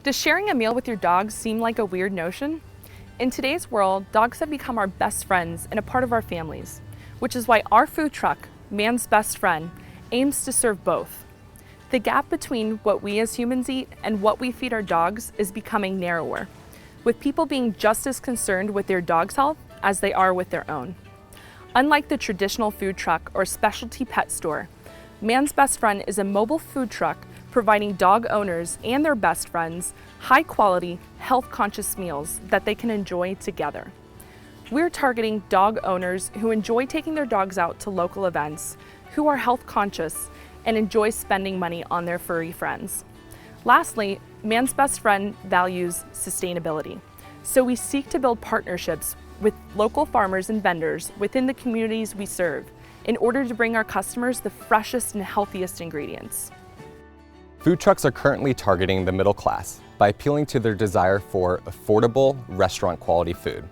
Does sharing a meal with your dogs seem like a weird notion? In today's world, dogs have become our best friends and a part of our families, which is why our food truck, Man's Best Friend, aims to serve both. The gap between what we as humans eat and what we feed our dogs is becoming narrower, with people being just as concerned with their dog's health as they are with their own. Unlike the traditional food truck or specialty pet store, Man's Best Friend is a mobile food truck providing dog owners and their best friends high-quality, health-conscious meals that they can enjoy together. We're targeting dog owners who enjoy taking their dogs out to local events, who are health-conscious, and enjoy spending money on their furry friends. Lastly, Man's Best Friend values sustainability, so we seek to build partnerships with local farmers and vendors within the communities we serve in order to bring our customers the freshest and healthiest ingredients. Food trucks are currently targeting the middle class by appealing to their desire for affordable, restaurant-quality food.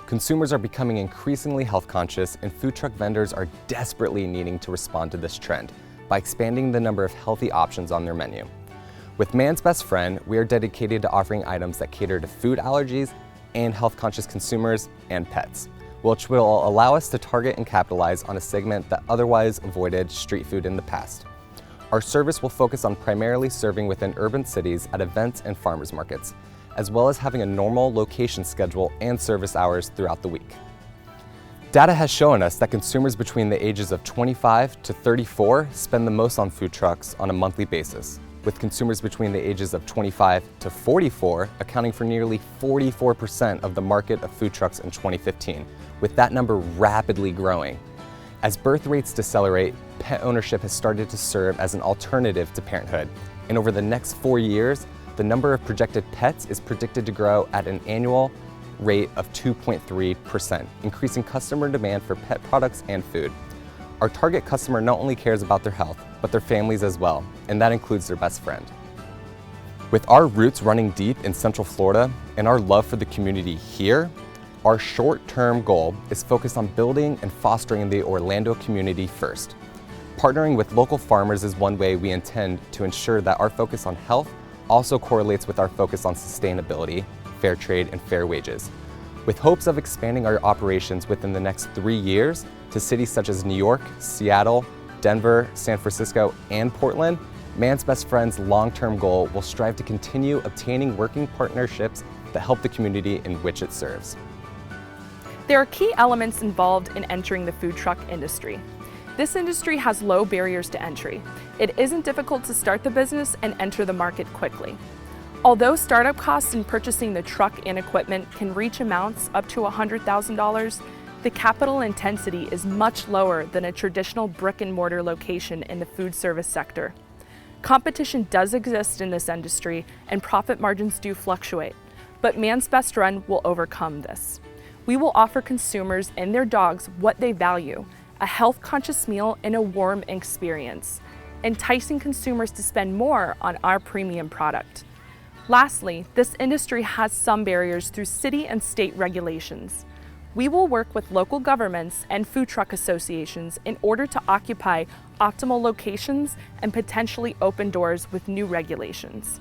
Consumers are becoming increasingly health conscious, and food truck vendors are desperately needing to respond to this trend by expanding the number of healthy options on their menu. With Man's Best Friend, we are dedicated to offering items that cater to food allergies and health-conscious consumers and pets, which will allow us to target and capitalize on a segment that otherwise avoided street food in the past. Our service will focus on primarily serving within urban cities at events and farmers markets, as well as having a normal location schedule and service hours throughout the week. Data has shown us that consumers between the ages of 25 to 34 spend the most on food trucks on a monthly basis, with consumers between the ages of 25 to 44 accounting for nearly 44% of the market of food trucks in 2015, with that number rapidly growing. As birth rates decelerate, pet ownership has started to serve as an alternative to parenthood, and over the next 4 years, the number of projected pets is predicted to grow at an annual rate of 2.3%, increasing customer demand for pet products and food. Our target customer not only cares about their health, but their families as well, and that includes their best friend. With our roots running deep in Central Florida and our love for the community here, our short-term goal is focused on building and fostering the Orlando community first. Partnering with local farmers is one way we intend to ensure that our focus on health also correlates with our focus on sustainability, fair trade, and fair wages. With hopes of expanding our operations within the next 3 years to cities such as New York, Seattle, Denver, San Francisco, and Portland, Man's Best Friend's long-term goal will strive to continue obtaining working partnerships that help the community in which it serves. There are key elements involved in entering the food truck industry. This industry has low barriers to entry. It isn't difficult to start the business and enter the market quickly. Although startup costs in purchasing the truck and equipment can reach amounts up to $100,000, the capital intensity is much lower than a traditional brick and mortar location in the food service sector. Competition does exist in this industry and profit margins do fluctuate, but Man's Best Friend will overcome this. We will offer consumers and their dogs what they value, a health-conscious meal and a warm experience, enticing consumers to spend more on our premium product. Lastly, this industry has some barriers through city and state regulations. We will work with local governments and food truck associations in order to occupy optimal locations and potentially open doors with new regulations.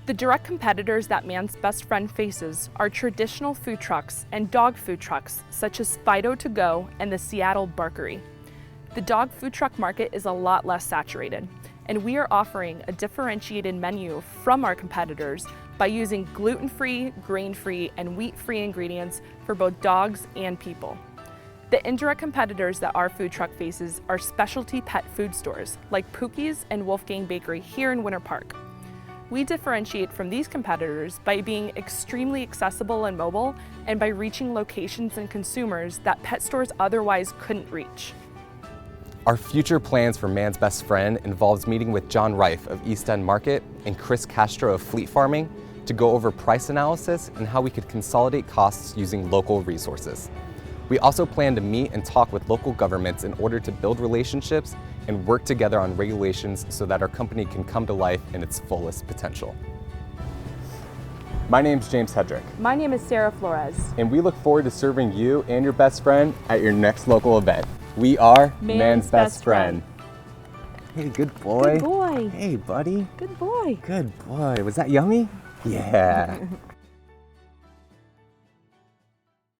The direct competitors that Man's Best Friend faces are traditional food trucks and dog food trucks such as Fido To Go and the Seattle Barkery. The dog food truck market is a lot less saturated, and we are offering a differentiated menu from our competitors by using gluten-free, grain-free, and wheat-free ingredients for both dogs and people. The indirect competitors that our food truck faces are specialty pet food stores like Pookie's and Wolfgang Bakery here in Winter Park. We differentiate from these competitors by being extremely accessible and mobile, and by reaching locations and consumers that pet stores otherwise couldn't reach. Our future plans for Man's Best Friend involves meeting with John Reif of East End Market and Chris Castro of Fleet Farming to go over price analysis and how we could consolidate costs using local resources. We also plan to meet and talk with local governments in order to build relationships and work together on regulations so that our company can come to life in its fullest potential. My name's James Hedrick. My name is Sarah Flores. And we look forward to serving you and your best friend at your next local event. We are Man's Best Friend. Hey, good boy. Good boy. Hey, buddy. Good boy. boy. Good boy. Was that yummy? Yeah.